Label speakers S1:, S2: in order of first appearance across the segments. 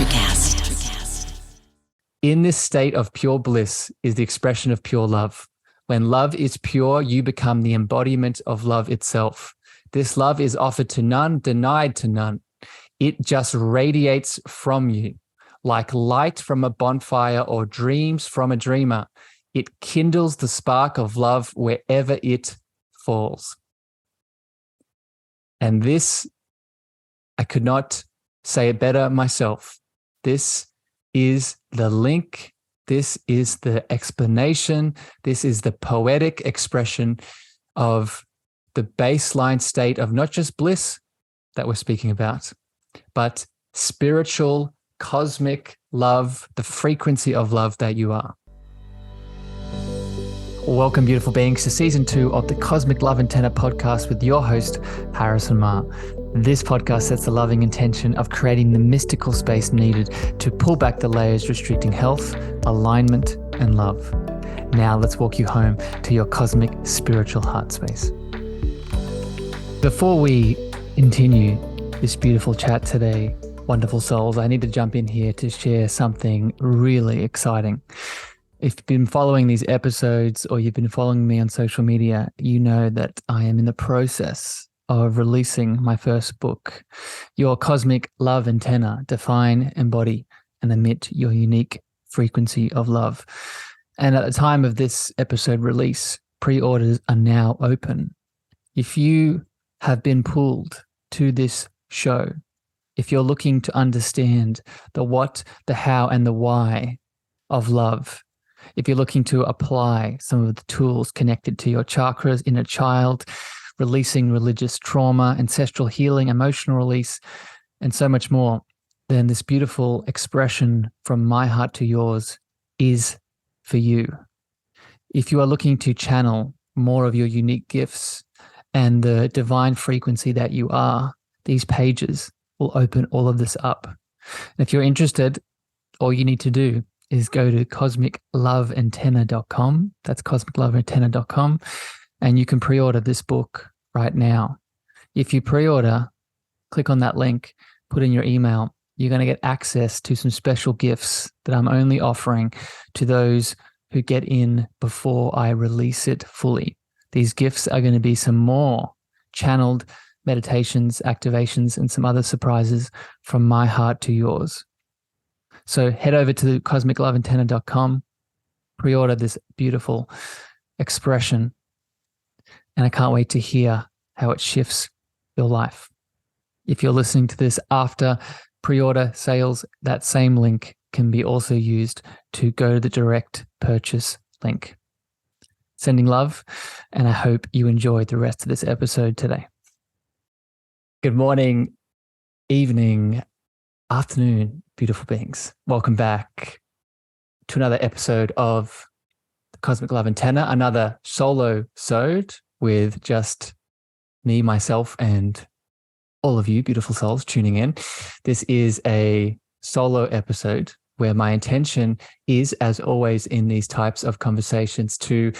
S1: Electrocast.
S2: In this state of pure bliss is the expression of pure love. When love is pure, you become the embodiment of love itself. This love is offered to none, denied to none. It just radiates from you like light from a bonfire or dreams from a dreamer. It kindles the spark of love wherever it falls. And this, I could not say it better myself. This is the link. This is the explanation. This is the poetic expression of the baseline state of not just bliss that we're speaking about, but spiritual, cosmic love, the frequency of love that you are. Welcome, beautiful beings, to season 2 of the Cosmic Love Antenna podcast with your host, Harrison Ma. This podcast sets the loving intention of creating the mystical space needed to pull back the layers restricting health, alignment, and love. Now let's walk you home to your cosmic spiritual heart space. Before we continue this beautiful chat today, wonderful souls, I need to jump in here to share something really exciting. If you've been following these episodes or you've been following me on social media, you know that I am in the process of releasing my first book, Your Cosmic Love Antenna, Define, Embody, and Emit Your Unique Frequency of Love. And at the time of this episode release, pre-orders are now open. If you have been pulled to this show, if you're looking to understand the what, the how, and the why of love, if you're looking to apply some of the tools connected to your chakras, inner child, releasing religious trauma, ancestral healing, emotional release, and so much more, then this beautiful expression from my heart to yours is for you. If you are looking to channel more of your unique gifts and the divine frequency that you are, these pages will open all of this up. And if you're interested, all you need to do is go to cosmicloveantenna.com. That's cosmicloveantenna.com. And you can pre-order this book right now. If you pre-order, click on that link, put in your email, you're going to get access to some special gifts that I'm only offering to those who get in before I release it fully. These gifts are going to be some more channeled meditations, activations, and some other surprises from my heart to yours. So head over to cosmicloveantenna.com, pre-order this beautiful expression, and I can't wait to hear how it shifts your life. If you're listening to this after pre-order sales, that same link can be also used to go to the direct purchase link. Sending love, and I hope you enjoyed the rest of this episode today. Good morning, evening, afternoon, beautiful beings. Welcome back to another episode of the Cosmic Love Antenna, another solo-sode with just me, myself, and all of you beautiful souls tuning in. This is a solo episode where my intention is, as always in these types of conversations, to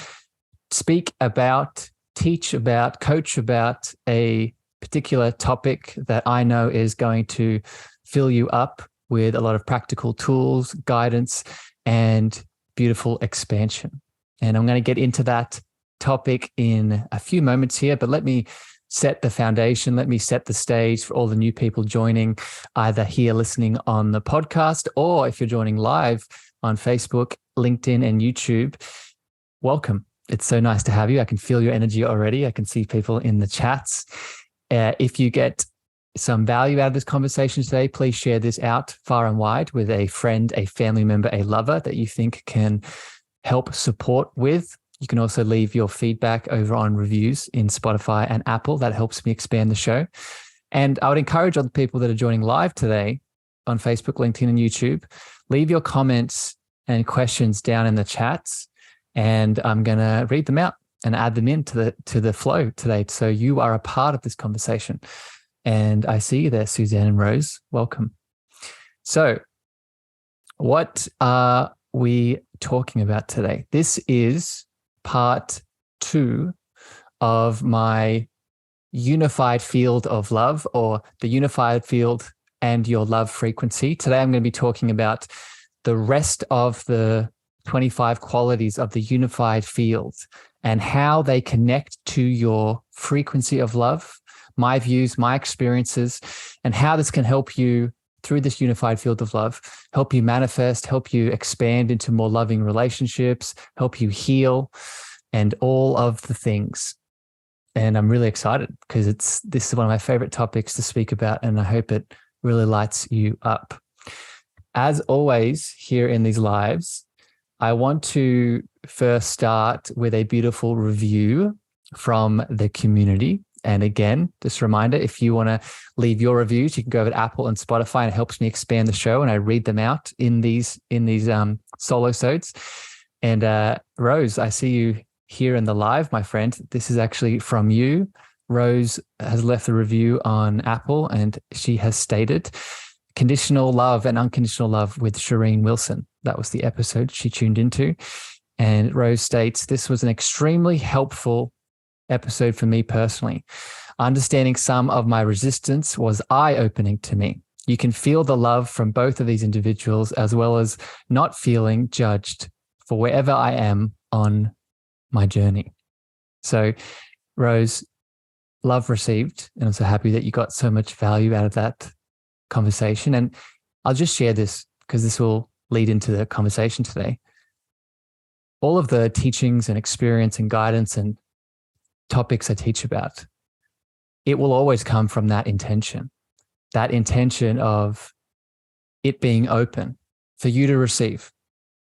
S2: speak about, teach about, coach about a particular topic that I know is going to fill you up with a lot of practical tools, guidance, and beautiful expansion. And I'm going to get into that topic in a few moments here, but let me set the foundation. Let me set the stage for all the new people joining, either here listening on the podcast, or if you're joining live on Facebook, LinkedIn, and YouTube, welcome. It's so nice to have you. I can feel your energy already. I can see people in the chats. If you get some value out of this conversation today, please share this out far and wide with a friend, a family member, a lover that you think can help support with. You can also leave your feedback over on reviews in Spotify and Apple. That helps me expand the show. And I would encourage other people that are joining live today on Facebook, LinkedIn, and YouTube, leave your comments and questions down in the chats, and I'm going to read them out and add them into the flow today. So you are a part of this conversation. And I see you there, Suzanne and Rose. Welcome. So what are we talking about today? This is part 2 of my unified field of love, or the unified field and your love frequency. Today, I'm going to be talking about the rest of the 25 qualities of the unified field and how they connect to your frequency of love, my views, my experiences, and how this can help you through this unified field of love, help you manifest, help you expand into more loving relationships, help you heal, and all of the things. And I'm really excited because this is one of my favorite topics to speak about, and I hope it really lights you up. As always, here in these lives, I want to first start with a beautiful review from the community. And again, just a reminder, if you want to leave your reviews, you can go over to Apple and Spotify, and it helps me expand the show, and I read them out in these solo-sodes. And Rose, I see you here in the live, my friend. This is actually from you. Rose has left a review on Apple, and she has stated, "Conditional love and unconditional love with Shireen Wilson." That was the episode she tuned into. And Rose states, "This was an extremely helpful episode for me personally. Understanding some of my resistance was eye-opening to me. You can feel the love from both of these individuals, as well as not feeling judged for wherever I am on my journey." So, Rose, love received. And I'm so happy that you got so much value out of that conversation. And I'll just share this because this will lead into the conversation today. All of the teachings and experience and guidance and topics I teach about, it will always come from that intention of it being open for you to receive,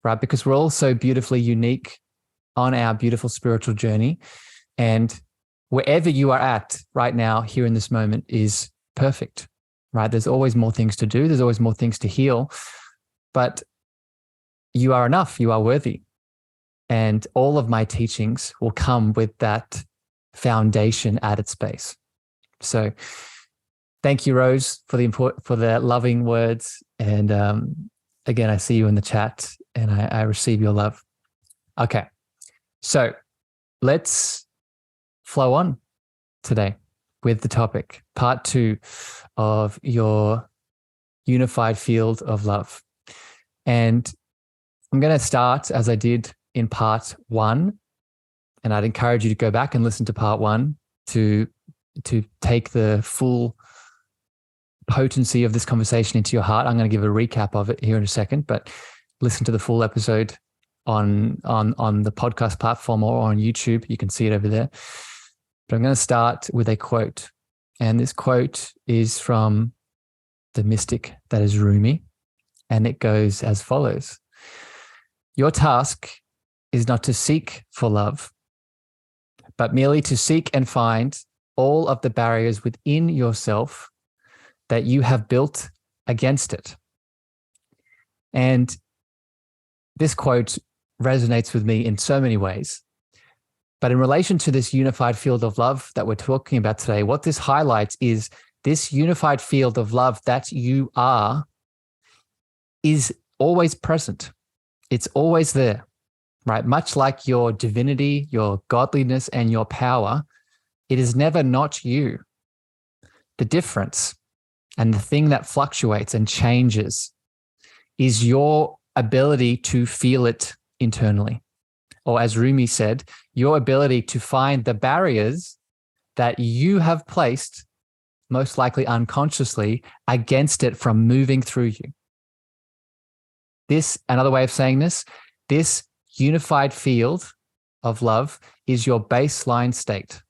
S2: right? Because we're all so beautifully unique on our beautiful spiritual journey. And wherever you are at right now, here in this moment, is perfect, right? There's always more things to do. There's always more things to heal, but you are enough. You are worthy. And all of my teachings will come with that foundation at its base. So thank you, Rose, for the loving words. And again, I see you in the chat, and I receive your love. Okay. So let's flow on today with the topic, part 2 of your unified field of love. And I'm going to start as I did in part 1. And I'd encourage you to go back and listen to part 1 to take the full potency of this conversation into your heart. I'm going to give a recap of it here in a second, but listen to the full episode on the podcast platform or on YouTube. You can see it over there. But I'm going to start with a quote. And this quote is from the mystic that is Rumi. And it goes as follows: "Your task is not to seek for love, but merely to seek and find all of the barriers within yourself that you have built against it." And this quote resonates with me in so many ways. But in relation to this unified field of love that we're talking about today, what this highlights is this unified field of love that you are is always present. It's always there, right? Much like your divinity, your godliness, and your power, it is never not you. The difference and the thing that fluctuates and changes is your ability to feel it internally. Or as Rumi said, your ability to find the barriers that you have placed, most likely unconsciously, against it from moving through you. This, another way of saying this unified field of love is your baseline state.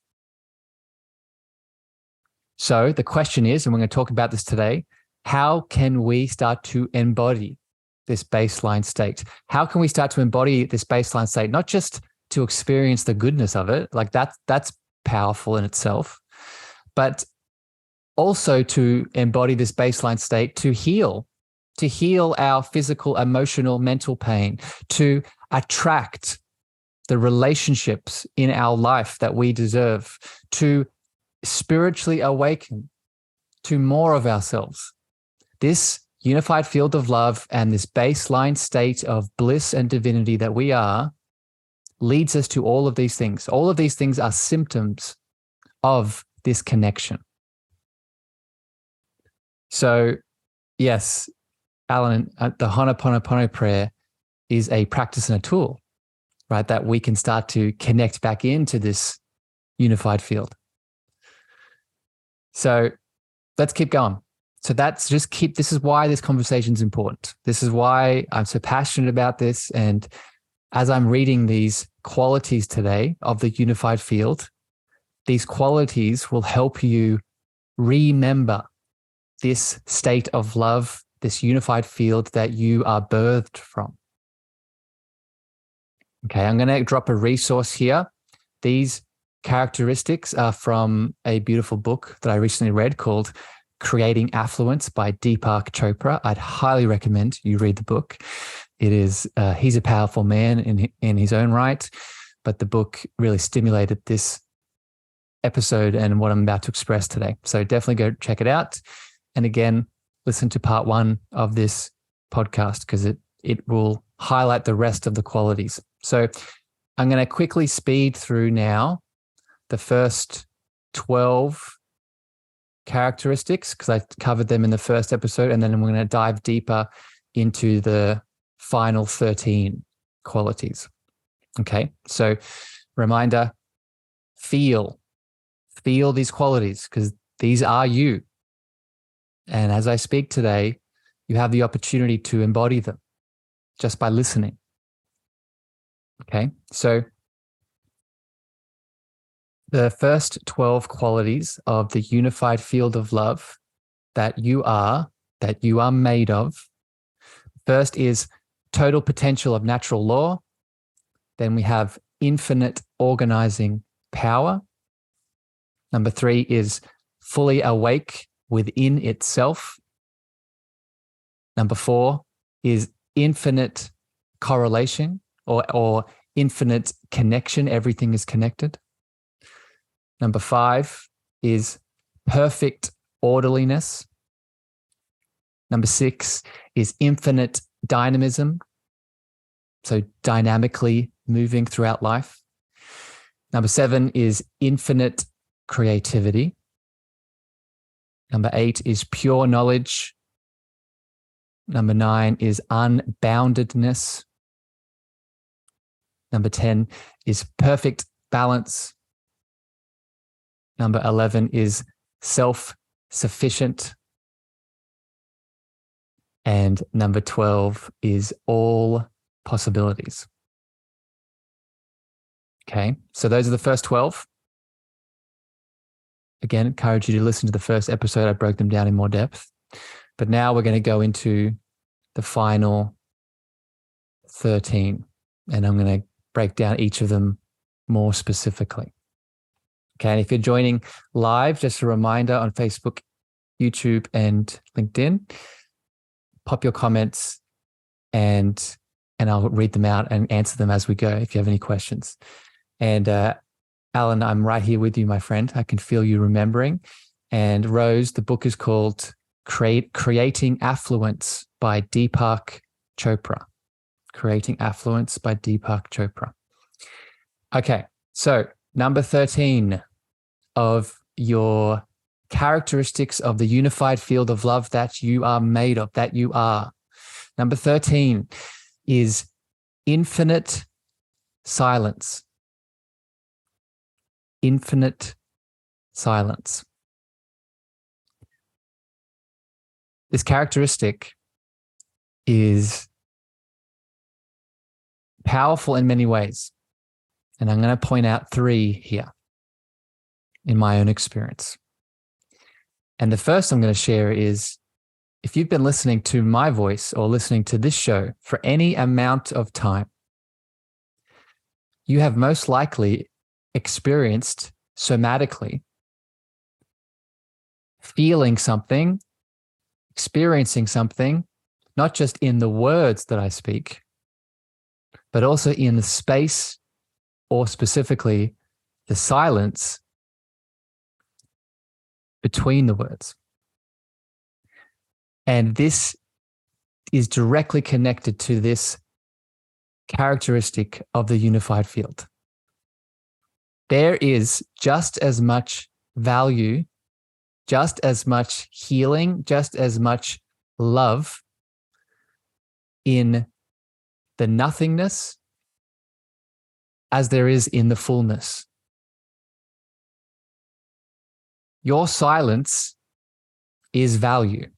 S2: So the question is, and we're going to talk about this today, how can we start to embody this baseline state? How can we start to embody this baseline state, not just to experience the goodness of it, like that's powerful in itself, but also to embody this baseline state to heal our physical, emotional, mental pain, to attract the relationships in our life that we deserve, to spiritually awaken to more of ourselves. This unified field of love and this baseline state of bliss and divinity that we are leads us to all of these things. All of these things are symptoms of this connection. So yes, Alan, the Ho'oponopono prayer is a practice and a tool, right? That we can start to connect back into this unified field. So let's keep going. So this is why this conversation is important. This is why I'm so passionate about this. And as I'm reading these qualities today of the unified field, these qualities will help you remember this state of love, this unified field that you are birthed from. Okay, I'm going to drop a resource here. These characteristics are from a beautiful book that I recently read called Creating Affluence by Deepak Chopra. I'd highly recommend you read the book. It is, he's a powerful man in his own right, but the book really stimulated this episode and what I'm about to express today. So definitely go check it out. And again, listen to part 1 of this podcast because it will highlight the rest of the qualities. So I'm going to quickly speed through now the first 12 characteristics because I covered them in the first episode, and then we're going to dive deeper into the final 13 qualities. Okay, so reminder, feel these qualities because these are you. And as I speak today, you have the opportunity to embody them just by listening. Okay, so the first 12 qualities of the unified field of love that you are made of. First is total potential of natural law. Then we have infinite organizing power. Number 3 is fully awake within itself. Number 4 is infinite correlation or infinite connection. Everything is connected. Number 5 is perfect orderliness. Number 6 is infinite dynamism. So dynamically moving throughout life. Number 7 is infinite creativity. Number 8 is pure knowledge. Number 9 is unboundedness. Number 10 is perfect balance. Number 11 is self-sufficient. And number 12 is all possibilities. Okay, so those are the first 12. Again, encourage you to listen to the first episode. I broke them down in more depth. But now we're going to go into the final 13. And I'm going to break down each of them more specifically. Okay, and if you're joining live, just a reminder on Facebook, YouTube, and LinkedIn, pop your comments and I'll read them out and answer them as we go if you have any questions. And Alan, I'm right here with you, my friend. I can feel you remembering. And Rose, the book is called Creating Affluence by Deepak Chopra. Creating Affluence by Deepak Chopra. Okay, so number 13 of your characteristics of the unified field of love that you are made of, that you are. Number 13 is infinite silence. Infinite silence. This characteristic is powerful in many ways. And I'm going to point out 3 here in my own experience. And the first I'm going to share is if you've been listening to my voice or listening to this show for any amount of time, you have most likely experienced somatically feeling something, experiencing something, not just in the words that I speak, but also in the space or specifically the silence between the words. And this is directly connected to this characteristic of the unified field. There is just as much value, just as much healing, just as much love in the nothingness as there is in the fullness. Your silence is value.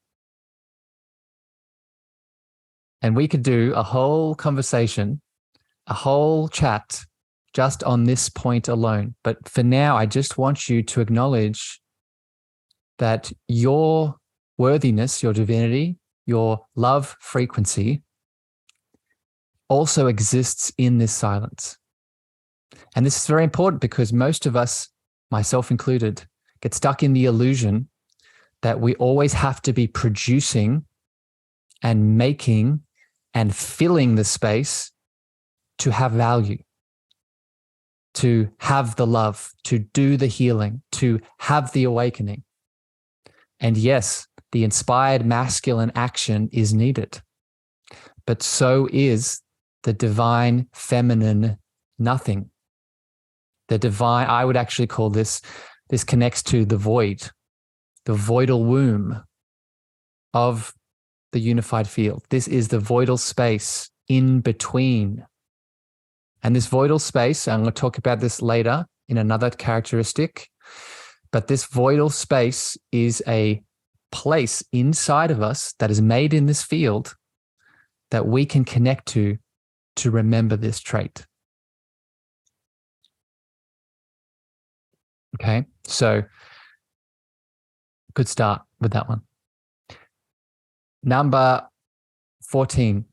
S2: And we could do a whole conversation, a whole chat just on this point alone. But for now, I just want you to acknowledge that your worthiness, your divinity, your love frequency also exists in this silence. And this is very important because most of us, myself included, get stuck in the illusion that we always have to be producing and making and filling the space to have value, to have the love, to do the healing, to have the awakening. And yes, the inspired masculine action is needed, but so is the divine feminine nothing. The divine, I would actually call this connects to the void, the voidal womb of the unified field. This is the voidal space in between. And this voidal space, I'm going to talk about this later in another characteristic, but this voidal space is a place inside of us that is made in this field that we can connect to remember this trait. Okay, so good start with that one. Number 14,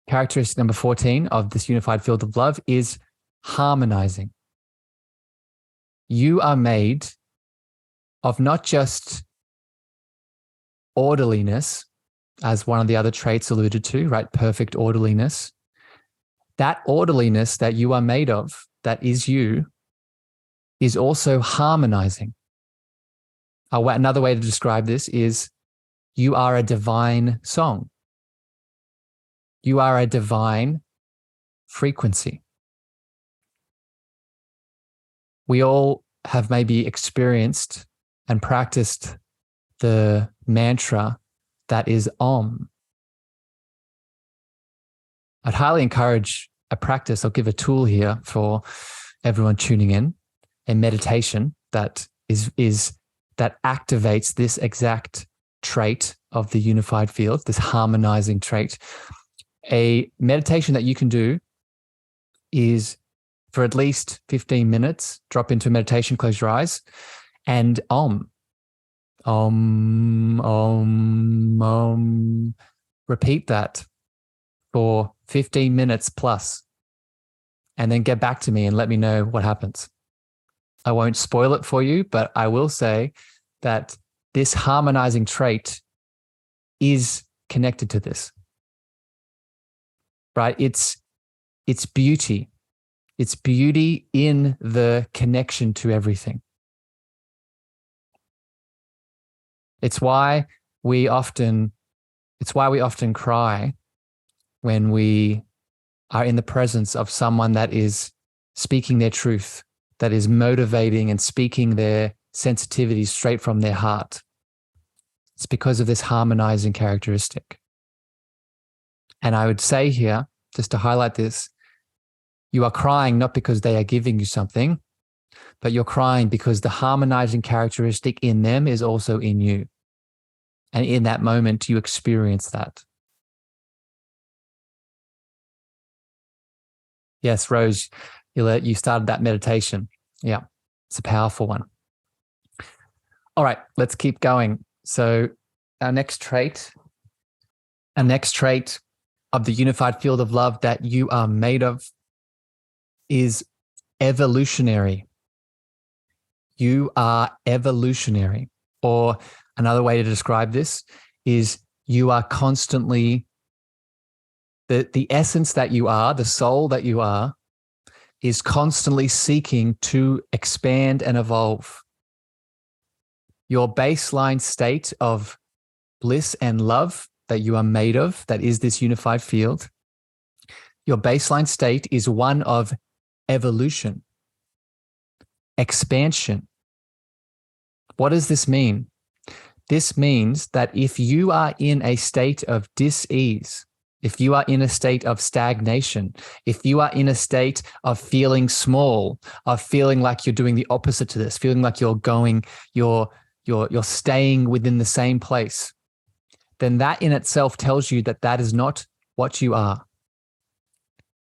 S2: characteristic number 14 of this unified field of love is harmonizing. You are made of not just orderliness, as one of the other traits alluded to, right? Perfect orderliness. That orderliness that you are made of, that is you, is also harmonizing. Another way to describe this is you are a divine song. You are a divine frequency. We all have maybe experienced and practiced the mantra that is Om. I'd highly encourage a practice. I'll give a tool here for everyone tuning in, a meditation that that activates this exact trait of the unified field, this harmonizing trait. A meditation that you can do is for at least 15 minutes, drop into meditation, close your eyes, and Om. Om, Om, Om. Repeat that for 15 minutes plus, and then get back to me and let me know what happens. I won't spoil it for you, but I will say that this harmonizing trait is connected to this, right? It's beauty. It's beauty in the connection to everything. It's why we often cry when we are in the presence of someone that is speaking their truth, that is motivating and speaking their sensitivity straight from their heart. It's because of this harmonizing characteristic. And I would say here, just to highlight this, you are crying not because they are giving you something, but you're crying because the harmonizing characteristic in them is also in you. And in that moment, you experience that. Yes, Rose, you started that meditation. Yeah, it's a powerful one. All right, let's keep going. So our next trait of the unified field of love that you are made of is evolutionary. You are evolutionary. Or another way to describe this is you are constantly, the essence that you are, the soul that you are, is constantly seeking to expand and evolve. Your baseline state of bliss and love that you are made of, that is this unified field, your baseline state is one of evolution, expansion. What does this mean? This means that if you are in a state of dis-ease, if you are in a state of stagnation, if you are in a state of feeling small, of feeling like you're doing the opposite to this, feeling like you're staying within the same place, then that in itself tells you that that is not what you are,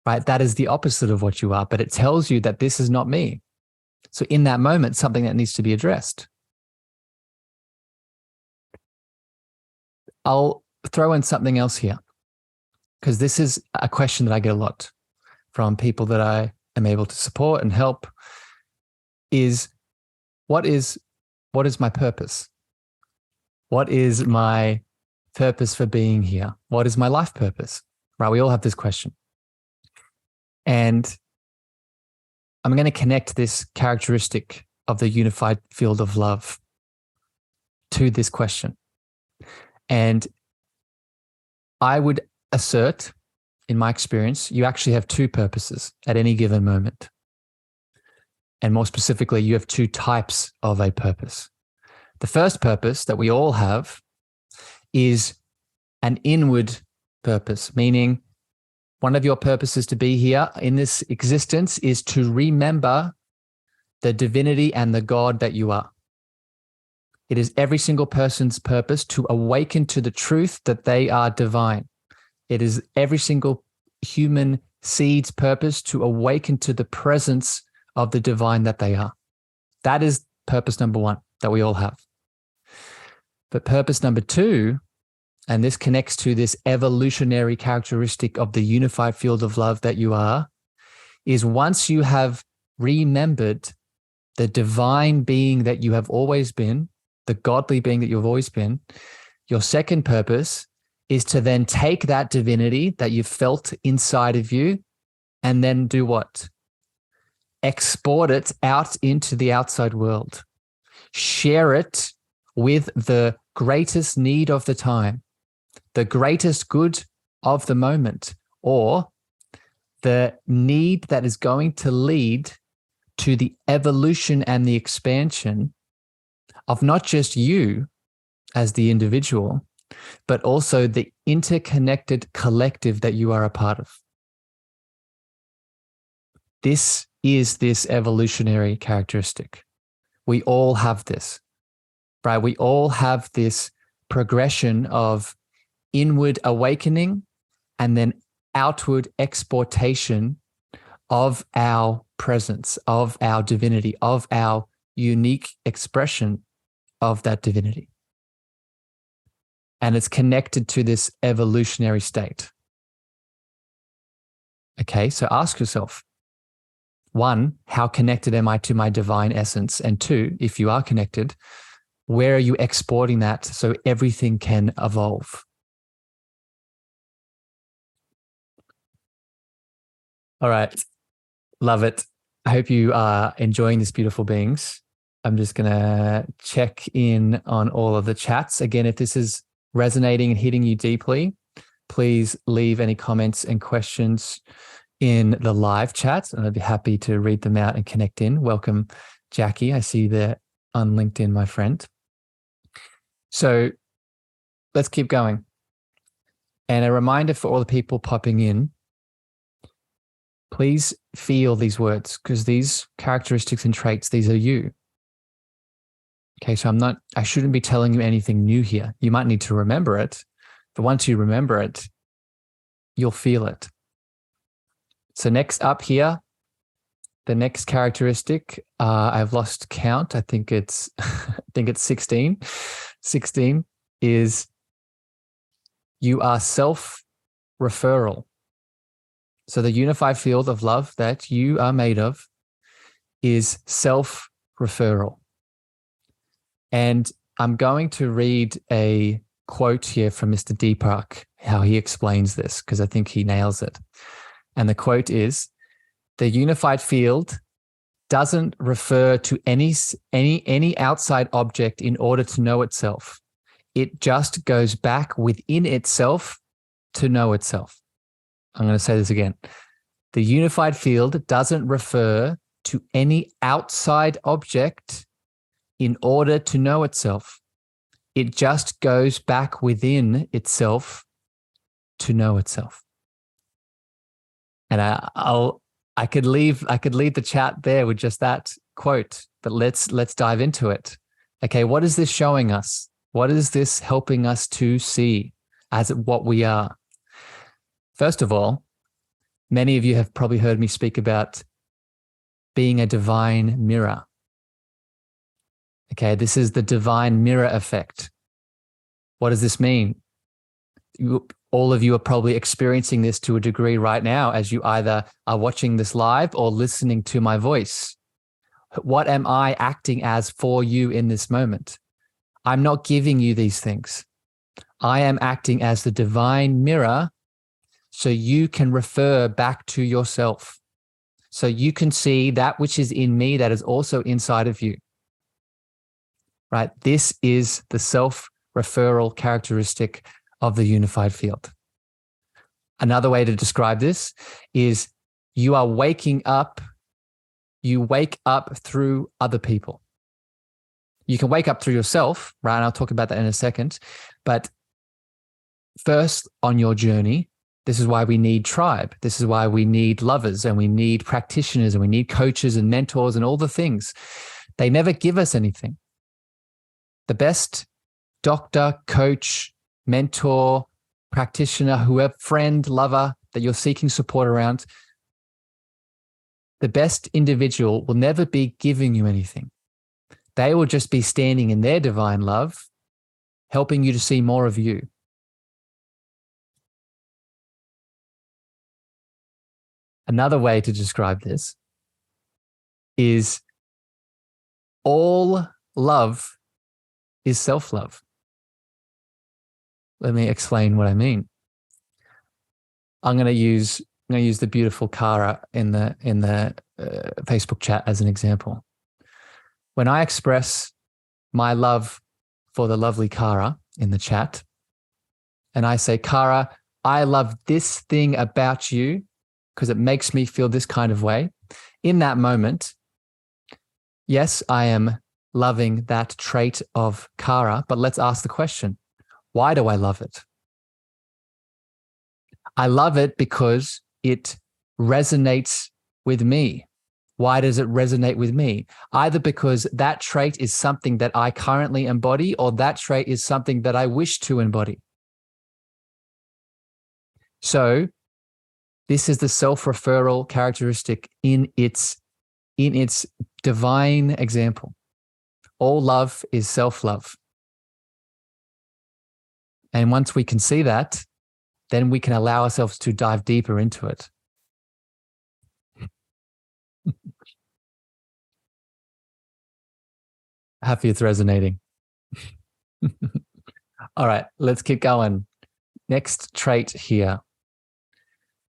S2: right? That is the opposite of what you are, but it tells you that this is not me. So in that moment, something that needs to be addressed. I'll throw in something else here, because this is a question that I get a lot from people that I am able to support and help, is what is my purpose? What is my purpose for being here? What is my life purpose? Right? We all have this question. And I'm going to connect this characteristic of the unified field of love to this question. And I would assert, in my experience, you actually have two purposes at any given moment. And more specifically, you have two types of a purpose. The first purpose that we all have is an inward purpose, meaning one of your purposes to be here in this existence is to remember the divinity and the God that you are. It is every single person's purpose to awaken to the truth that they are divine. It is every single human seed's purpose to awaken to the presence of the divine that they are. That is purpose number one that we all have. But purpose number two, and this connects to this evolutionary characteristic of the unified field of love that you are, is once you have remembered the divine being that you have always been, the godly being that you've always been, your second purpose is to then take that divinity that you've felt inside of you and then do what? Export it out into the outside world. Share it with the greatest need of the time, the greatest good of the moment, or the need that is going to lead to the evolution and the expansion of not just you as the individual, but also the interconnected collective that you are a part of. This is this evolutionary characteristic. We all have this, right? We all have this progression of inward awakening and then outward exportation of our presence, of our divinity, of our unique expression of that divinity. And it's connected to this evolutionary state. Okay, so ask yourself, one, how connected am I to my divine essence? And two, if you are connected, where are you exporting that so everything can evolve? All right, love it. I hope you are enjoying this, beautiful beings. I'm just going to check in on all of the chats. Again, if this is resonating and hitting you deeply, please leave any comments and questions in the live chat, and I'd be happy to read them out and connect in. Welcome, Jackie. I see you there on LinkedIn, my friend. So let's keep going. And a reminder for all the people popping in, please feel these words, because these characteristics and traits, these are you. Okay, so I shouldn't be telling you anything new here. You might need to remember it, but once you remember it, you'll feel it. So next up here, the next characteristic, I've lost count. I think it's 16. 16 is you are self-referral. So the unified field of love that you are made of is self-referral. And I'm going to read a quote here from Mr. Deepak, how he explains this, because I think he nails it. And the quote is, the unified field doesn't refer to any outside object in order to know itself. It just goes back within itself to know itself. I'm going to say this again. The unified field doesn't refer to any outside object in order to know itself. It just goes back within itself to know itself. And I could leave the chat there with just that quote, but let's dive into it. Okay, what is this showing us? What is this helping us to see as what we are? First of all, many of you have probably heard me speak about being a divine mirror. Okay, this is the divine mirror effect. What does this mean? All of you are probably experiencing this to a degree right now as you either are watching this live or listening to my voice. What am I acting as for you in this moment? I'm not giving you these things. I am acting as the divine mirror so you can refer back to yourself. So you can see that which is in me that is also inside of you. Right? This is the self-referral characteristic of the unified field. Another way to describe this is you are waking up, you wake up through other people. You can wake up through yourself, right? And I'll talk about that in a second. But first on your journey, this is why we need tribe. This is why we need lovers and we need practitioners and we need coaches and mentors and all the things. They never give us anything. The best doctor, coach, mentor, practitioner, whoever, friend, lover that you're seeking support around, the best individual will never be giving you anything. They will just be standing in their divine love, helping you to see more of you. Another way to describe this is all love is self-love. Let me explain what I mean. I'm going to use the beautiful Kara in the Facebook chat as an example. When I express my love for the lovely Kara in the chat, and I say, Kara, I love this thing about you because it makes me feel this kind of way. In that moment, yes, I am loving that trait of Kara, but let's ask the question, why do I love it? I love it because it resonates with me. Why does it resonate with me? Either because that trait is something that I currently embody or that trait is something that I wish to embody. So this is the self-referral characteristic in its divine example. All love is self-love. And once we can see that, then we can allow ourselves to dive deeper into it. Happy it's resonating. All right, let's keep going. Next trait here.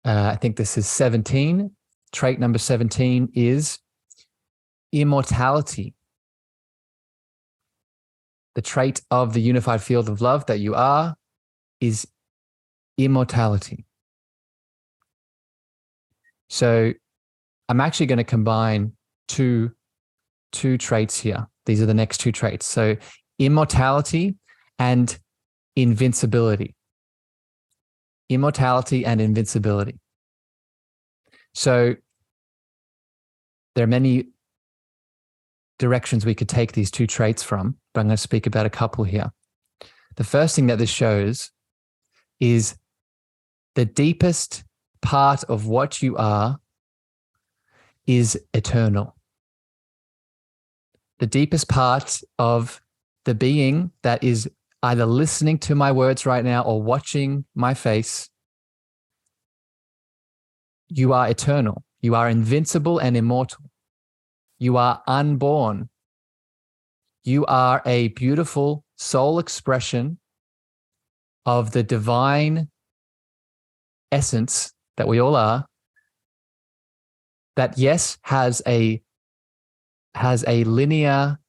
S2: I think this is 17. Trait number 17 is immortality. The trait of the unified field of love that you are is immortality. So I'm actually going to combine two traits here. These are the next two traits. So immortality and invincibility. Immortality and invincibility. So there are many directions we could take these two traits from, but I'm going to speak about a couple here. The first thing that this shows is the deepest part of what you are is eternal. The deepest part of the being that is either listening to my words right now or watching my face, you are eternal. You are invincible and immortal. You are unborn. You are a beautiful soul expression of the divine essence that we all are, that yes, has a linear,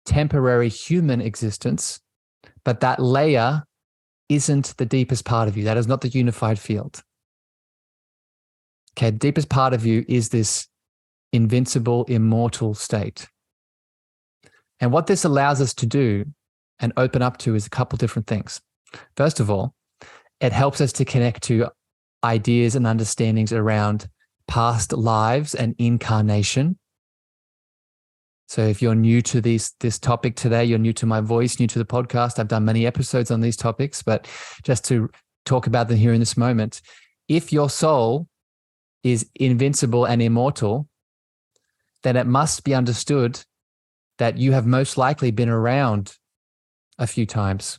S2: temporary human existence, but that layer isn't the deepest part of you. That is not the unified field. Okay, the deepest part of you is this invincible, immortal state. And what this allows us to do and open up to is a couple different things. First of all, it helps us to connect to ideas and understandings around past lives and incarnation. So if you're new to this topic today, you're new to my voice, new to the podcast, I've done many episodes on these topics, but just to talk about them here in this moment, if your soul is invincible and immortal, then it must be understood that you have most likely been around a few times,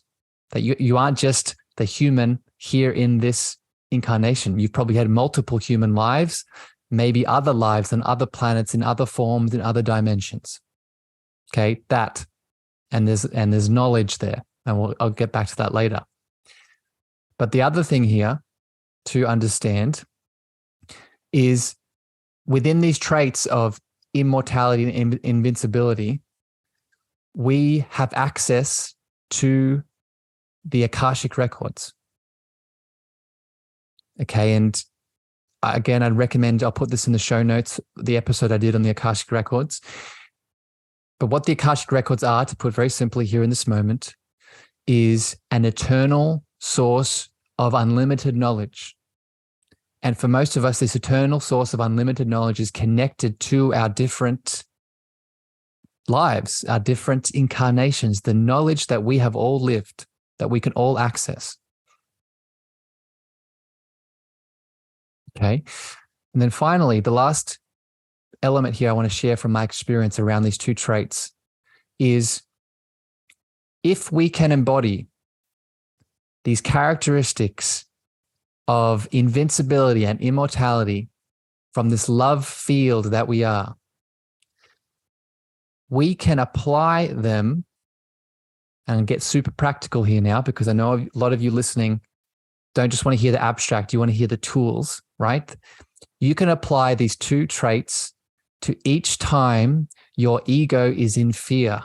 S2: that you aren't just the human here in this incarnation. You've probably had multiple human lives, maybe other lives on other planets, in other forms, in other dimensions. Okay, that, and there's knowledge there, and I'll get back to that later. But the other thing here to understand is within these traits of immortality and invincibility, we have access to the Akashic records. Okay, and again, I'd recommend, I'll put this in the show notes, the episode I did on the Akashic records. But what the Akashic records are, to put very simply here in this moment, is an eternal source of unlimited knowledge. And for most of us, this eternal source of unlimited knowledge is connected to our different lives, our different incarnations, the knowledge that we have all lived, that we can all access. Okay. And then finally, the last element here I want to share from my experience around these two traits is if we can embody these characteristics of invincibility and immortality from this love field that we are, we can apply them and get super practical here now, because I know a lot of you listening don't just want to hear the abstract, you want to hear the tools, right? You can apply these two traits to each time your ego is in fear.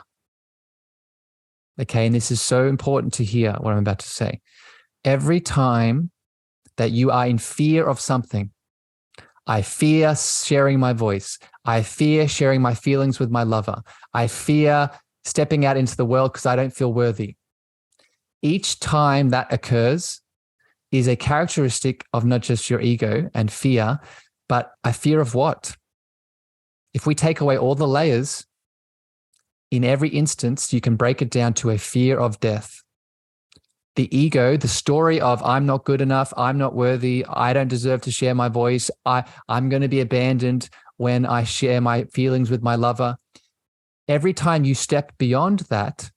S2: Okay, and this is so important to hear what I'm about to say. Every time that you are in fear of something, I fear sharing my voice, I fear sharing my feelings with my lover, I fear stepping out into the world because I don't feel worthy. Each time that occurs is a characteristic of not just your ego and fear, but a fear of what? If we take away all the layers, in every instance, you can break it down to a fear of death. The ego, the story of I'm not good enough, I'm not worthy, I don't deserve to share my voice, I'm going to be abandoned when I share my feelings with my lover. Every time you step beyond that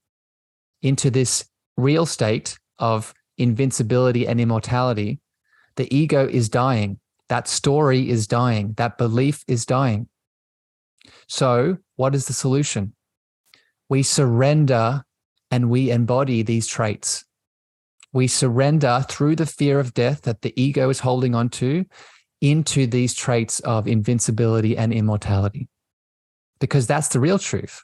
S2: into this real state of invincibility and immortality, the ego is dying. That story is dying. That belief is dying. So what is the solution? We surrender and we embody these traits. We surrender through the fear of death that the ego is holding on to into these traits of invincibility and immortality. Because that's the real truth.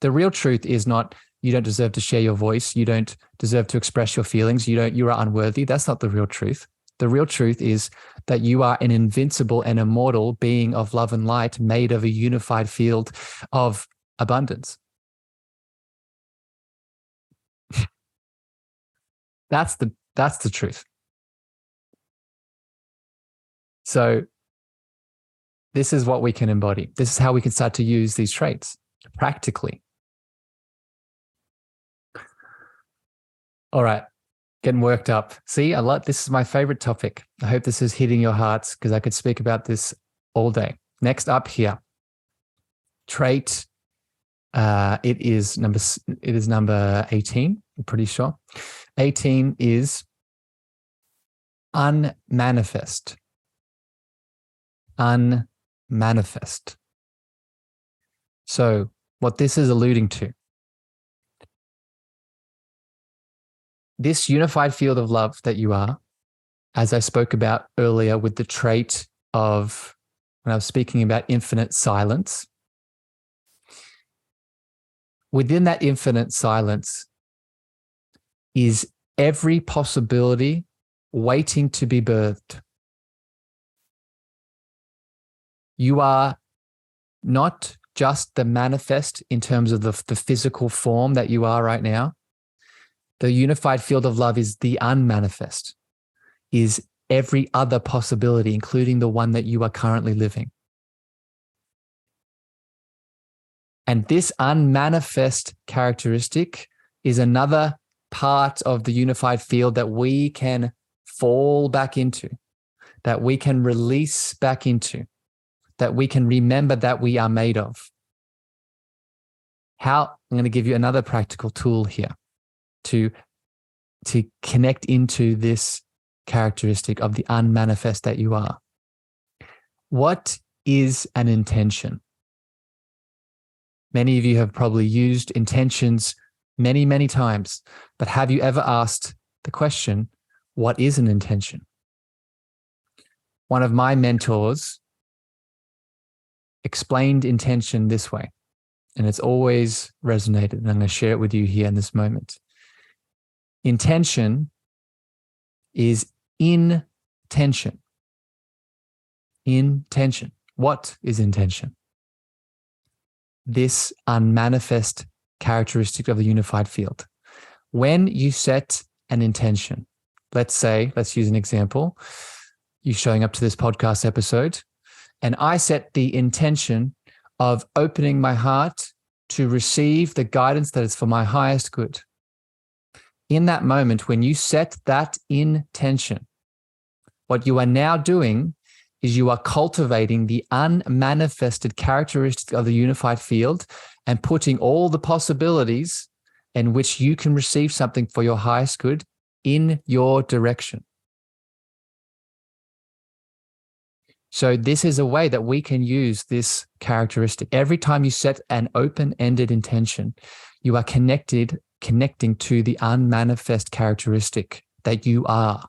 S2: The real truth is not you don't deserve to share your voice, you don't deserve to express your feelings, you are unworthy. That's not the real truth. The real truth is that you are an invincible and immortal being of love and light made of a unified field of abundance. That's the truth. So this is what we can embody. This is how we can start to use these traits practically. All right, getting worked up. See, this is my favorite topic. I hope this is hitting your hearts because I could speak about this all day. Next up here, trait. It is number 18. I'm pretty sure. 18 is unmanifest. Unmanifest. So what this is alluding to, this unified field of love that you are, as I spoke about earlier with the trait of, when I was speaking about infinite silence, within that infinite silence is every possibility waiting to be birthed. You are not just the manifest in terms of the physical form that you are right now. The unified field of love is the unmanifest, is every other possibility, including the one that you are currently living. And this unmanifest characteristic is another part of the unified field that we can fall back into, that we can release back into, that we can remember that we are made of. How? I'm going to give you another practical tool here to connect into this characteristic of the unmanifest that you are. What is an intention? Many of you have probably used intentions many, many times, but have you ever asked the question, what is an intention? One of my mentors explained intention this way, and it's always resonated, and I'm going to share it with you here in this moment. Intention is intention. Intention. What is intention? This unmanifest characteristic of the unified field. When you set an intention, let's use an example. You showing up to this podcast episode, and I set the intention of opening my heart to receive the guidance that is for my highest good. In that moment, when you set that intention, what you are now doing is you are cultivating the unmanifested characteristic of the unified field and putting all the possibilities in which you can receive something for your highest good in your direction. So this is a way that we can use this characteristic. Every time you set an open-ended intention, you are connecting to the unmanifest characteristic that you are.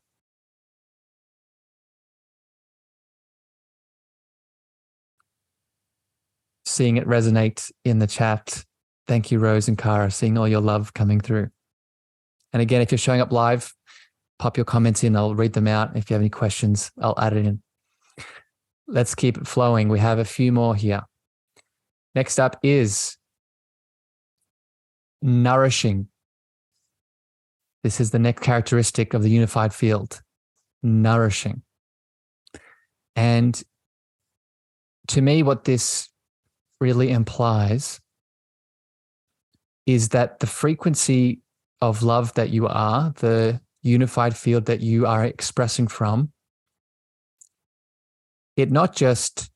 S2: Seeing it resonate in the chat. Thank you, Rose and Cara, seeing all your love coming through. And again, if you're showing up live, pop your comments in. I'll read them out. If you have any questions, I'll add it in. Let's keep it flowing. We have a few more here. Next up is nourishing. This is the next characteristic of the unified field, nourishing. And to me, what this really implies is that the frequency of love that you are, the unified field that you are expressing from, it not just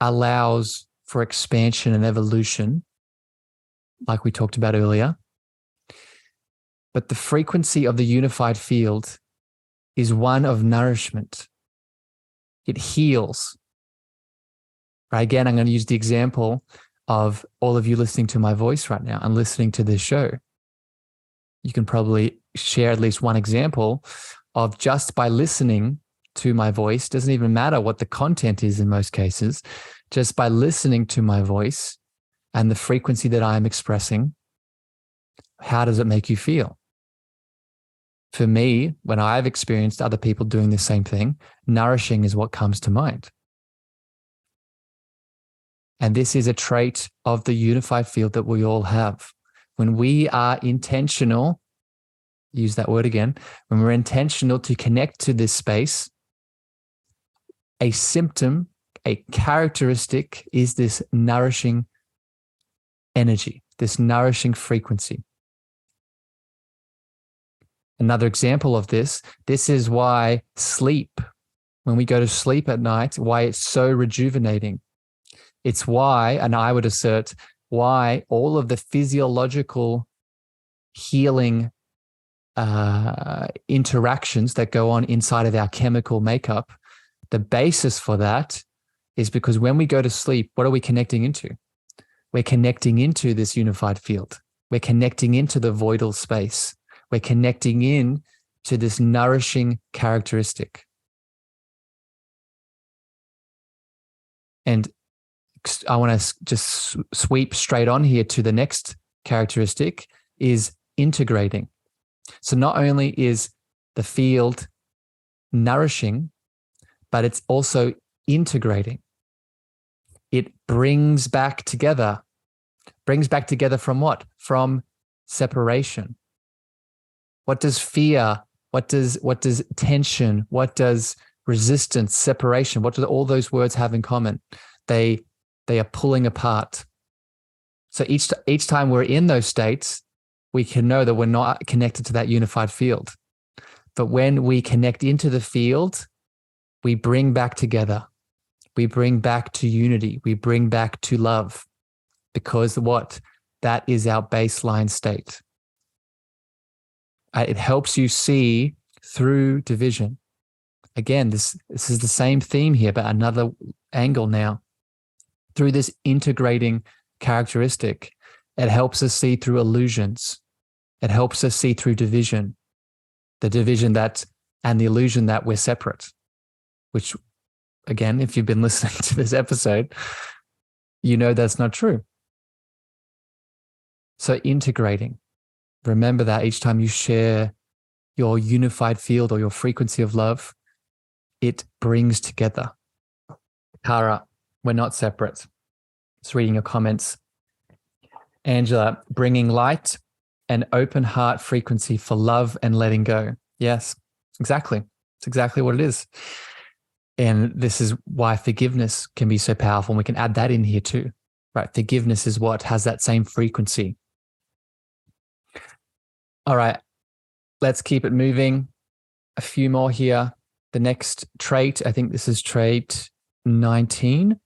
S2: allows for expansion and evolution, like we talked about earlier, but the frequency of the unified field is one of nourishment. It heals. Right? Again, I'm going to use the example of all of you listening to my voice right now and listening to this show. You can probably share at least one example of just by listening to my voice, doesn't even matter what the content is in most cases, just by listening to my voice and the frequency that I'm expressing, how does it make you feel? For me, when I've experienced other people doing the same thing, nourishing is what comes to mind. And this is a trait of the unified field that we all have. When we are intentional, use that word again, when we're intentional to connect to this space, a symptom, a characteristic is this nourishing energy, this nourishing frequency. Another example of this is why sleep, when we go to sleep at night, why it's so rejuvenating. It's why, and I would assert, why all of the physiological healing interactions that go on inside of our chemical makeup, the basis for that is because when we go to sleep, what are we connecting into? We're connecting into this unified field. We're connecting into the voidal space. We're connecting in to this nourishing characteristic. And I want to just sweep straight on here to the next characteristic is integrating. So not only is the field nourishing, but it's also integrating. It brings back together. Brings back together from what? From separation. What does fear, what does tension, what does resistance, separation, what do all those words have in common? They are pulling apart. So each time we're in those states, we can know that we're not connected to that unified field. But when we connect into the field, we bring back together. We bring back to unity. We bring back to love. Because what? That is our baseline state. It helps you see through division. Again, this is the same theme here, but another angle now. Through this integrating characteristic, it helps us see through illusions. It helps us see through division, the division and the illusion that we're separate, which, again, if you've been listening to this episode, you know that's not true. So integrating, remember that each time you share your unified field or your frequency of love, it brings together. Kara, we're not separate. Just reading your comments. Angela, bringing light and open heart frequency for love and letting go. Yes, exactly. It's exactly what it is. And this is why forgiveness can be so powerful. And we can add that in here too, right? Forgiveness is what has that same frequency. All right, let's keep it moving. A few more here. The next trait, I think this is trait 19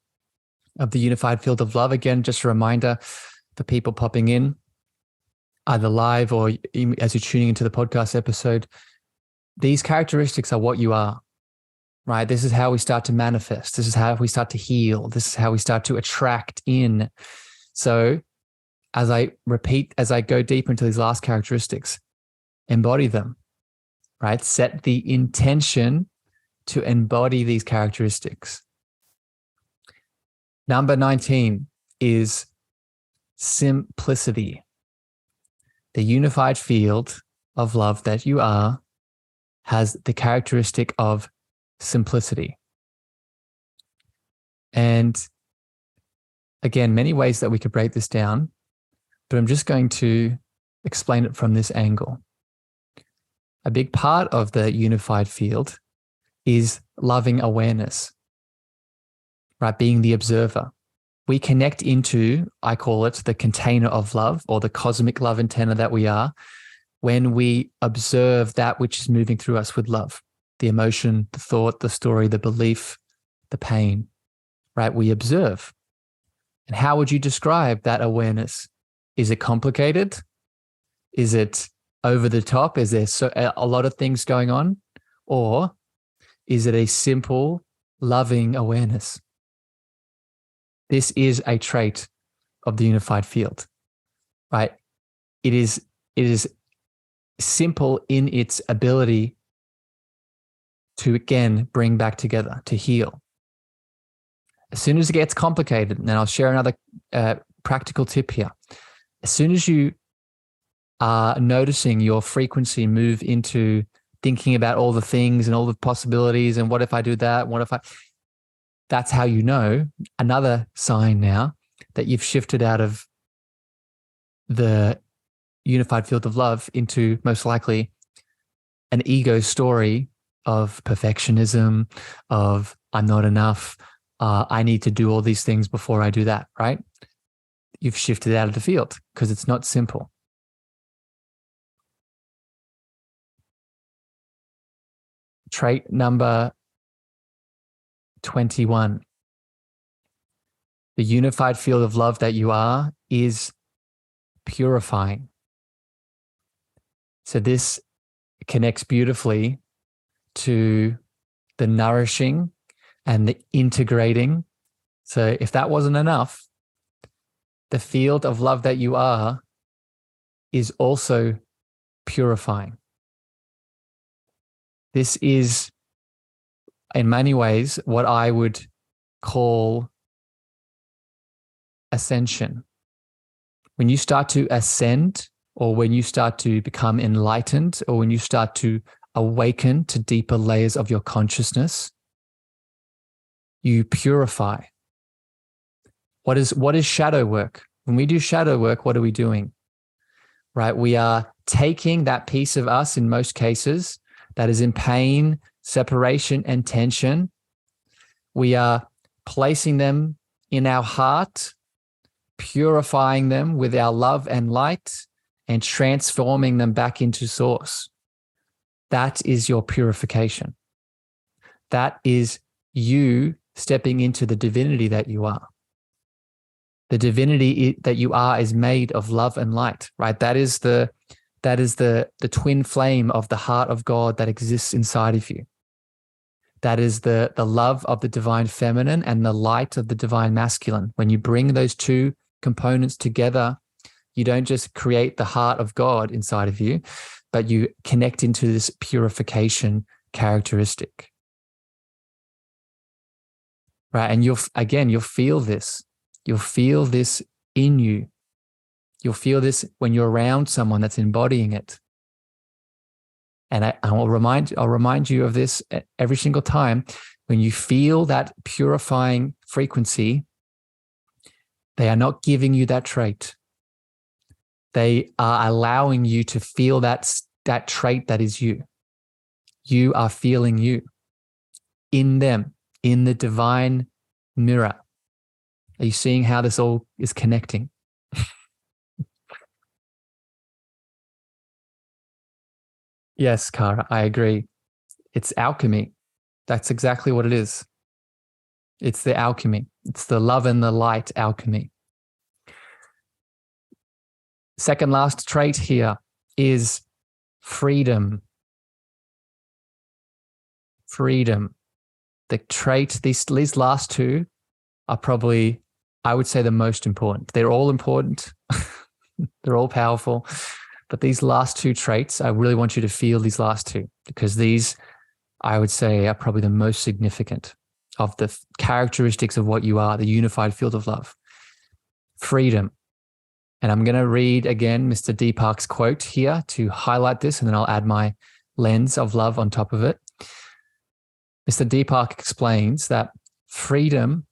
S2: of the unified field of love. Again, just a reminder for people popping in, either live or as you're tuning into the podcast episode, these characteristics are what you are, right? This is how we start to manifest. This is how we start to heal. This is how we start to attract in. So as I go deeper into these last characteristics, embody them, right? Set the intention to embody these characteristics. Number 19 is simplicity. The unified field of love that you are has the characteristic of simplicity. And again, many ways that we could break this down, but I'm just going to explain it from this angle. A big part of the unified field is loving awareness, right? Being the observer. We connect into, I call it the container of love, or the cosmic love antenna that we are, when we observe that which is moving through us with love, the emotion, the thought, the story, the belief, the pain, right? We observe. And how would you describe that awareness? Is it complicated? Is it over the top? Is there a lot of things going on? Or is it a simple, loving awareness? This is a trait of the unified field, right? It is simple in its ability to, again, bring back together, to heal. As soon as it gets complicated, and I'll share another practical tip here. As soon as you are noticing your frequency move into thinking about all the things and all the possibilities, and what if I do that? That's how you know, another sign now that you've shifted out of the unified field of love into most likely an ego story of perfectionism, of I'm not enough, I need to do all these things before I do that, right? You've shifted out of the field because it's not simple. Trait number 21. The unified field of love that you are is purifying. So this connects beautifully to the nourishing and the integrating. So if that wasn't enough, the field of love that you are is also purifying. This is, in many ways, what I would call ascension. When you start to ascend, or when you start to become enlightened, or when you start to awaken to deeper layers of your consciousness, you purify. What is shadow work? When we do shadow work, what are we doing? Right? We are taking that piece of us in most cases that is in pain, separation, and tension. We are placing them in our heart, purifying them with our love and light, and transforming them back into source. That is your purification. That is you stepping into the divinity that you are. The divinity that you are is made of love and light, right? That is the twin flame of the heart of God that exists inside of you. That is the love of the divine feminine and the light of the divine masculine. When you bring those two components together, you don't just create the heart of God inside of you, but you connect into this purification characteristic. Right? And you'll feel this. You'll feel this in you. You'll feel this when you're around someone that's embodying it. And I'll remind you of this every single time. When you feel that purifying frequency, they are not giving you that trait. They are allowing you to feel that trait that is you. You are feeling you in them, in the divine mirror. Are you seeing how this all is connecting? Yes, Kara, I agree. It's alchemy. That's exactly what it is. It's the alchemy. It's the love and the light alchemy. Second last trait here is freedom. Freedom. The trait, these last two are probably, I would say, the most important. They're all important. They're all powerful. But these last two traits, I really want you to feel these last two, because these, I would say, are probably the most significant of the characteristics of what you are, the unified field of love. Freedom. And I'm going to read again Mr. Deepak's quote here to highlight this, and then I'll add my lens of love on top of it. Mr. Deepak explains that freedom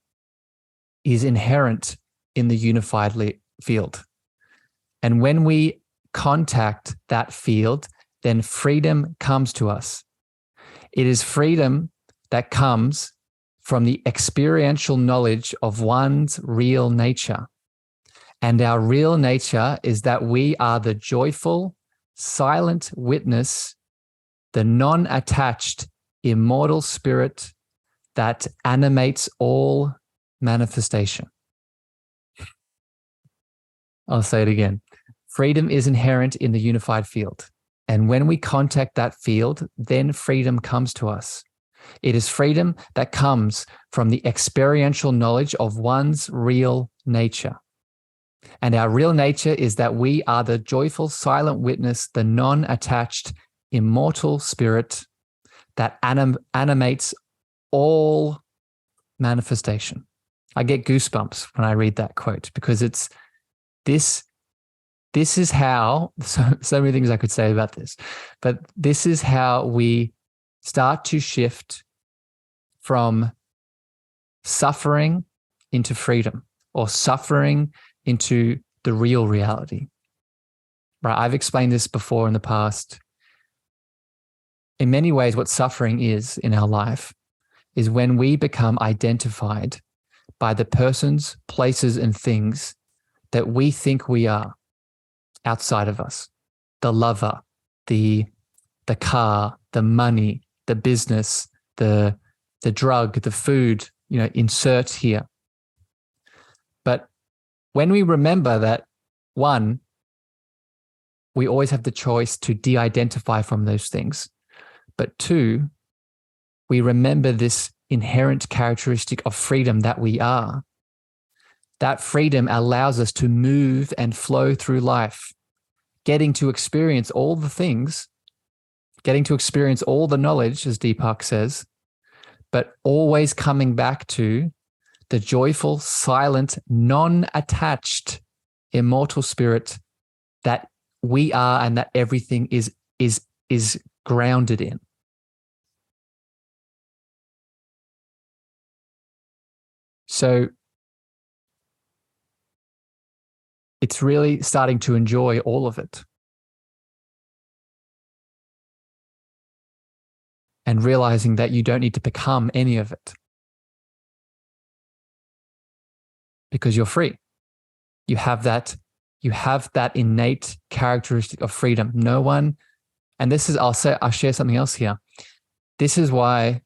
S2: is inherent in the unified field. And when we contact that field, then freedom comes to us. It is freedom that comes from the experiential knowledge of one's real nature. And our real nature is that we are the joyful, silent witness, the non-attached, immortal spirit that animates all manifestation. I'll say it again. Freedom is inherent in the unified field. And when we contact that field, then freedom comes to us. It is freedom that comes from the experiential knowledge of one's real nature. And our real nature is that we are the joyful, silent witness, the non-attached, immortal spirit that animates all manifestation. I get goosebumps when I read that quote, because it's this is how, so many things I could say about this, but this is how we start to shift from suffering into freedom, or suffering into the real reality. Right? I've explained this before in the past. In many ways, what suffering is in our life is when we become identified by the persons, places, and things that we think we are outside of us. The lover, the car, the money, the business, the drug, the food, insert here. But when we remember that, one, we always have the choice to de-identify from those things. But two, we remember this inherent characteristic of freedom that we are. That freedom allows us to move and flow through life, getting to experience all the things, getting to experience all the knowledge, as Deepak says, but always coming back to the joyful, silent, non-attached, immortal spirit that we are and that everything is grounded in. So it's really starting to enjoy all of it. And realizing that you don't need to become any of it. Because you're free. You have that innate characteristic of freedom. No one, and this is, I'll share something else here. This is why,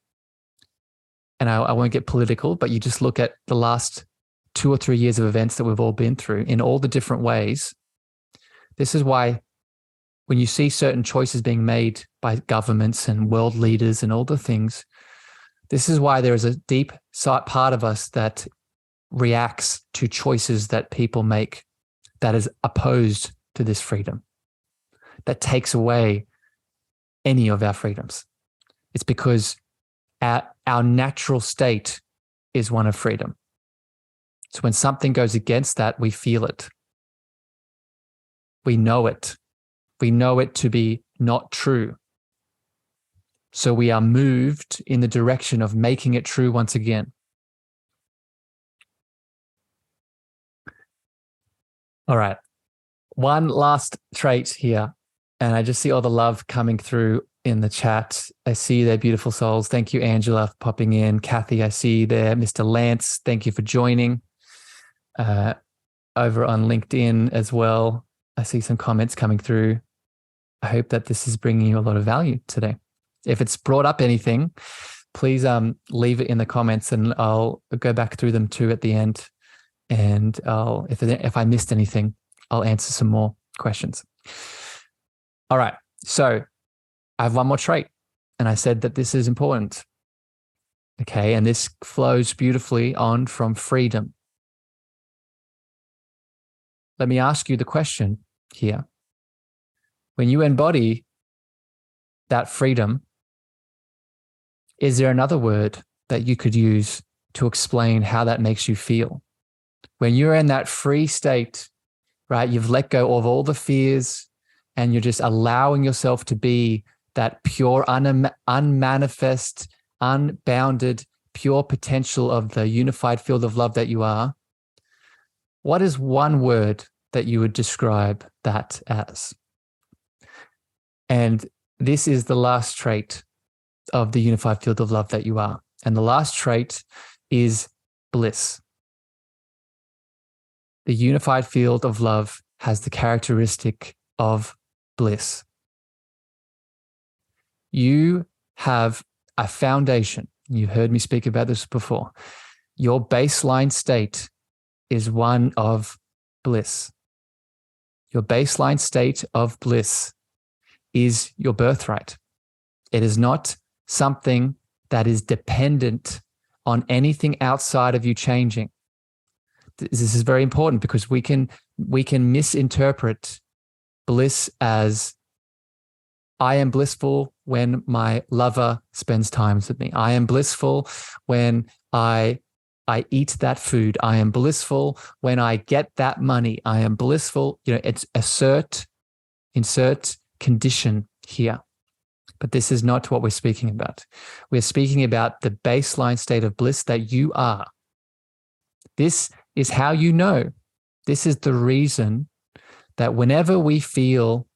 S2: and I won't get political, but you just look at the last 2 or 3 years of events that we've all been through in all the different ways. This is why when you see certain choices being made by governments and world leaders and all the things, this is why there is a deep part of us that reacts to choices that people make that is opposed to this freedom, that takes away any of our freedoms. It's because our natural state is one of freedom. So when something goes against that, we feel it. We know it. We know it to be not true. So we are moved in the direction of making it true once again. All right. One last trait here. And I just see all the love coming through in the chat. I see their beautiful souls. Thank you, Angela, for popping in. Kathy, I see there. Mr. Lance, thank you for joining. Over on LinkedIn as well, I see some comments coming through. I hope that this is bringing you a lot of value today. If it's brought up anything, please leave it in the comments and I'll go back through them too at the end. And if I missed anything, I'll answer some more questions. All right. So I have one more trait, and I said that this is important. Okay. And this flows beautifully on from freedom. Let me ask you the question here. When you embody that freedom, is there another word that you could use to explain how that makes you feel? When you're in that free state, right, you've let go of all the fears and you're just allowing yourself to be that pure, unmanifest, unbounded, pure potential of the unified field of love that you are. What is one word that you would describe that as? And this is the last trait of the unified field of love that you are. And the last trait is bliss. The unified field of love has the characteristic of bliss. You have a foundation. You've heard me speak about this before. Your baseline state is one of bliss. Your baseline state of bliss is your birthright. It is not something that is dependent on anything outside of you changing. This is very important because we can misinterpret bliss as I am blissful when my lover spends time with me. I am blissful when I eat that food. I am blissful when I get that money. I am blissful. It's insert condition here. But this is not what we're speaking about. We're speaking about the baseline state of bliss that you are. This is how you know. This is the reason that whenever we feel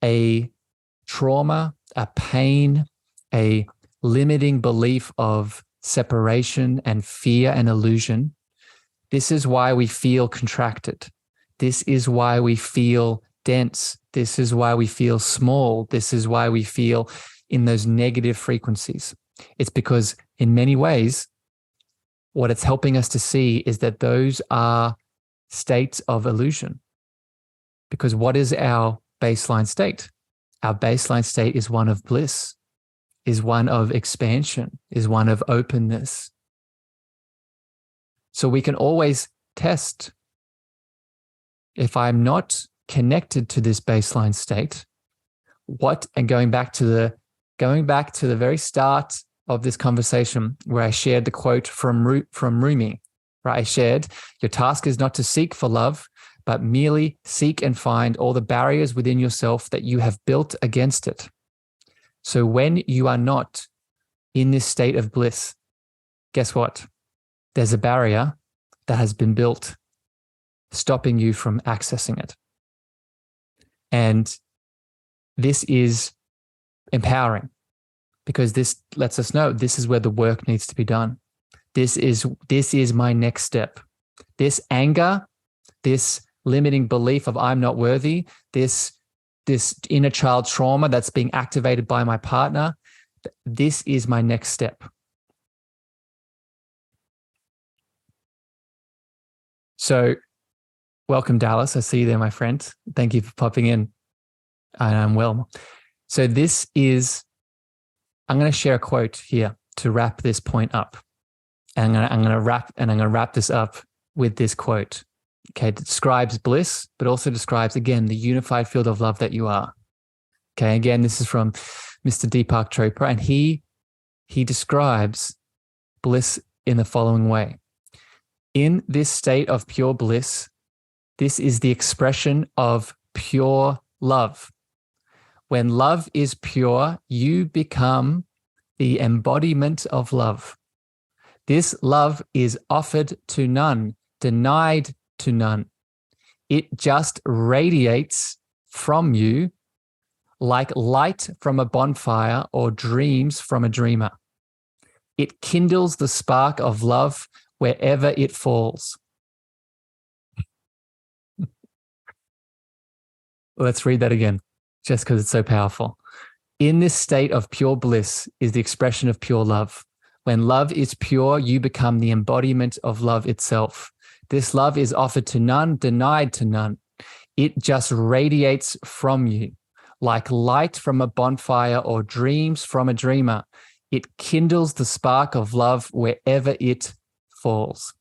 S2: a trauma, a pain, a limiting belief of separation and fear and illusion, this is why we feel contracted. This is why we feel dense. This is why we feel small. This is why we feel in those negative frequencies. It's because in many ways, what it's helping us to see is that those are states of illusion. Because what is our baseline state? Our baseline state is one of bliss, is one of expansion, is one of openness. So we can always test. If I'm not connected to this baseline state, and going back to the very start of this conversation where I shared the quote from Rumi, right? I shared, your task is not to seek for love, but merely seek and find all the barriers within yourself that you have built against it. So when you are not in this state of bliss, guess what? There's a barrier that has been built. stopping you from accessing it. And this is empowering because this lets us know this is where the work needs to be done. This is my next step. This anger, this limiting belief of I'm not worthy, this inner child trauma that's being activated by my partner, this is my next step. So welcome, Dallas. I see you there, my friend. Thank you for popping in. I'm well. So I'm going to share a quote here to wrap this point up. And I'm going to wrap this up with this quote. Okay, it describes bliss, but also describes, again, the unified field of love that you are. Okay, again, this is from Mr. Deepak Chopra, and he describes bliss in the following way. In this state of pure bliss, this is the expression of pure love. When love is pure, you become the embodiment of love. This love is offered to none, denied to none. It just radiates from you like light from a bonfire or dreams from a dreamer. It kindles the spark of love wherever it falls. Let's read that again, just because it's so powerful. In this state of pure bliss is the expression of pure love. When love is pure, you become the embodiment of love itself. This love is offered to none, denied to none. It just radiates from you like light from a bonfire or dreams from a dreamer. It kindles the spark of love wherever it falls.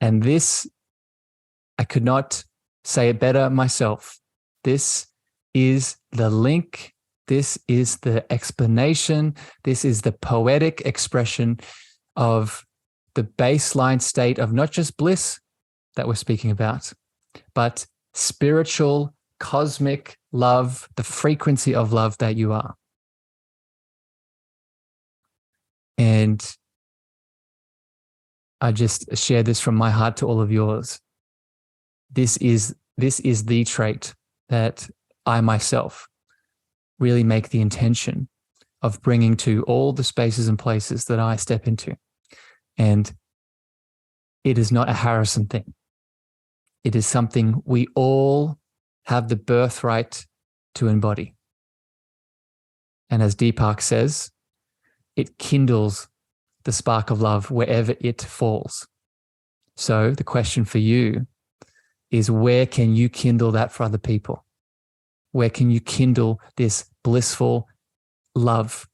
S2: And this, I could not say it better myself. This is the link. This is the explanation. This is the poetic expression of the baseline state of not just bliss that we're speaking about, but spiritual, cosmic love, the frequency of love that you are. And I just share this from my heart to all of yours. This is the trait that I myself really make the intention of bringing to all the spaces and places that I step into. And it is not a Harrison thing. It is something we all have the birthright to embody. And as Deepak says, it kindles the spark of love wherever it falls. So the question for you is, where can you kindle that for other people? Where can you kindle this blissful love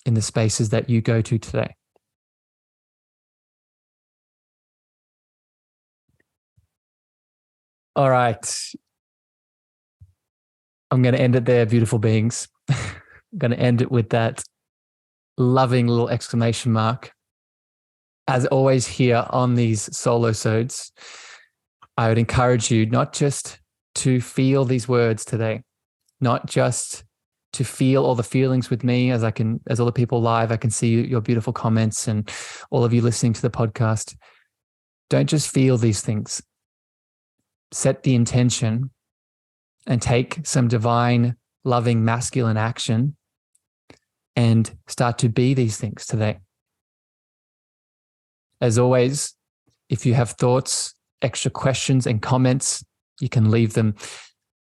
S2: in the spaces that you go to today? All right. I'm going to end it there, beautiful beings. I'm going to end it with that loving little exclamation mark. As always here on these solo-sodes, I would encourage you not just to feel these words today, not just to feel all the feelings with me as all the people live, I can see your beautiful comments and all of you listening to the podcast. Don't just feel these things. Set the intention and take some divine, loving, masculine action and start to be these things today. As always, if you have thoughts, extra questions and comments, you can leave them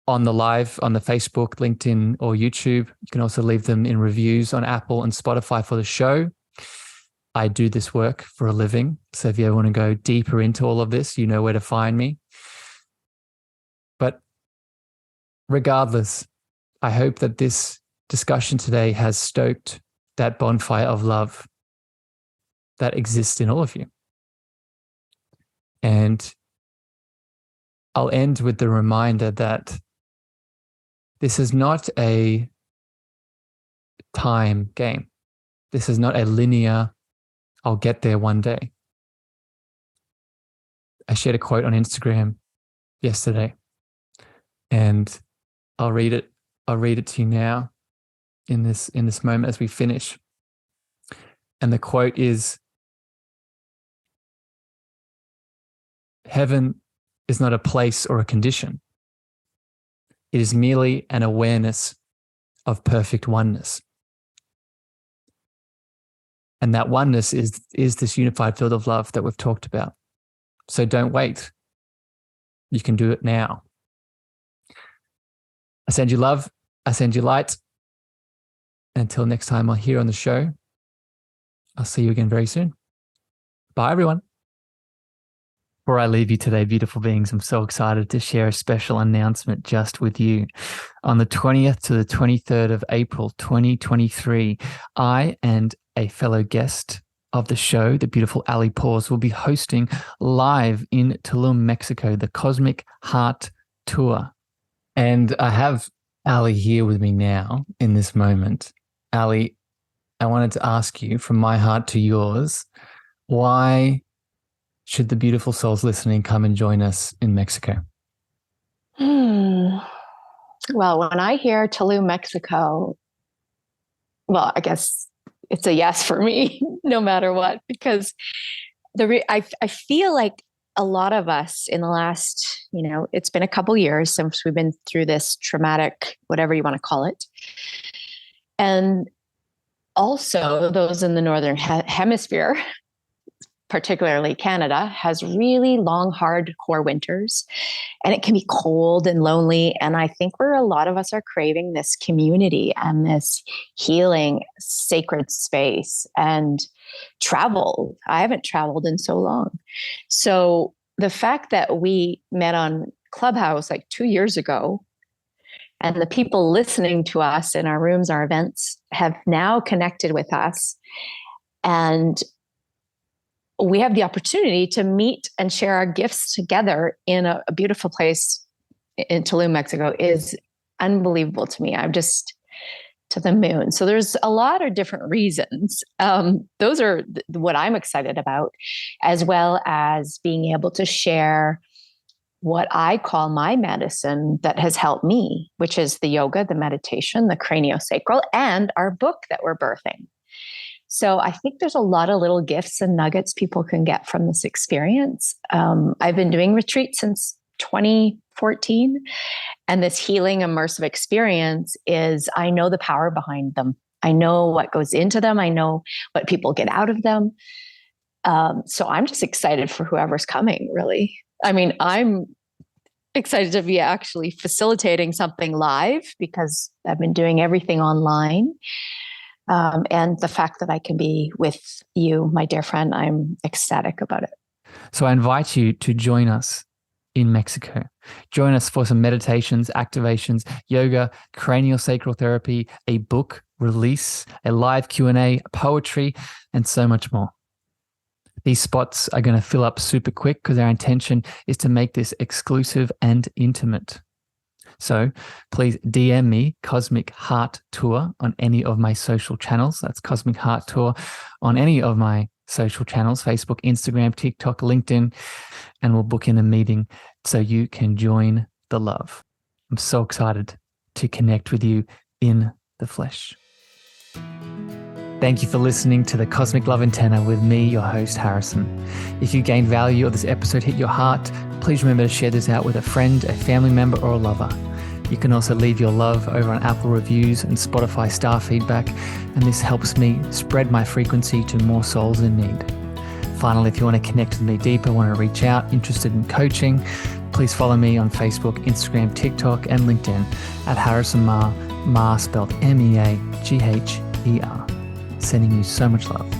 S2: on the live, on the Facebook, LinkedIn, or YouTube. You can also leave them in reviews on Apple and Spotify for the show. I do this work for a living. So if you ever want to go deeper into all of this, you know where to find me. But regardless, I hope that this discussion today has stoked that bonfire of love that exists in all of you. And I'll end with the reminder that this is not a time game. This is not a linear, I'll get there one day. I shared a quote on Instagram yesterday, and I'll read it to you now in this moment as we finish. And the quote is, Heaven is not a place or a condition. It is merely an awareness of perfect oneness. And that oneness is this unified field of love that we've talked about. So don't wait. You can do it now. I send you love. I send you light. Until next time I'm here on the show, I'll see you again very soon. Bye, everyone. Before I leave you today, beautiful beings, I'm so excited to share a special announcement just with you. On the 20th to the 23rd of April, 2023, I and a fellow guest of the show, the beautiful Ali Paws, will be hosting live in Tulum, Mexico, the Cosmic Heart Tour. And I have Ali here with me now in this moment. Ali, I wanted to ask you from my heart to yours, why should the beautiful souls listening come and join us in Mexico?
S1: Well, when I hear Tulum, Mexico, well, I guess it's a yes for me, no matter what, because I feel like a lot of us in the last, it's been a couple years since we've been through this traumatic, whatever you want to call it. And also those in the Northern Hemisphere, particularly Canada, has really long, hardcore winters, and it can be cold and lonely. And I think a lot of us are craving this community and this healing, sacred space and travel. I haven't traveled in so long. So the fact that we met on Clubhouse like 2 years ago, and the people listening to us in our rooms, our events, have now connected with us, and we have the opportunity to meet and share our gifts together in a beautiful place in Tulum, Mexico, is unbelievable to me. I'm just to the moon. So there's a lot of different reasons. Those are what I'm excited about, as well as being able to share what I call my medicine that has helped me, which is the yoga, the meditation, the craniosacral, and our book that we're birthing. So I think there's a lot of little gifts and nuggets people can get from this experience. I've been doing retreats since 2014, and this healing immersive experience I know the power behind them. I know what goes into them. I know what people get out of them. So I'm just excited for whoever's coming, really. I mean, I'm excited to be actually facilitating something live because I've been doing everything online. And the fact that I can be with you, my dear friend, I'm ecstatic about it.
S2: So I invite you to join us in Mexico. Join us for some meditations, activations, yoga, craniosacral therapy, a book release, a live Q&A, poetry, and so much more. These spots are going to fill up super quick because our intention is to make this exclusive and intimate. So please DM me Cosmic Heart Tour on any of my social channels. That's Cosmic Heart Tour on any of my social channels, Facebook, Instagram, TikTok, LinkedIn, and we'll book in a meeting so you can join the love. I'm so excited to connect with you in the flesh. Thank you for listening to the Cosmic Love Antenna with me, your host, Harrison. If you gained value or this episode hit your heart, please remember to share this out with a friend, a family member, or a lover. You can also leave your love over on Apple reviews and Spotify star feedback, and this helps me spread my frequency to more souls in need. Finally, if you want to connect with me deeper, want to reach out, interested in coaching, please follow me on Facebook, Instagram, TikTok, and LinkedIn at Harrison Meagher, spelled Meagher. Sending you so much love.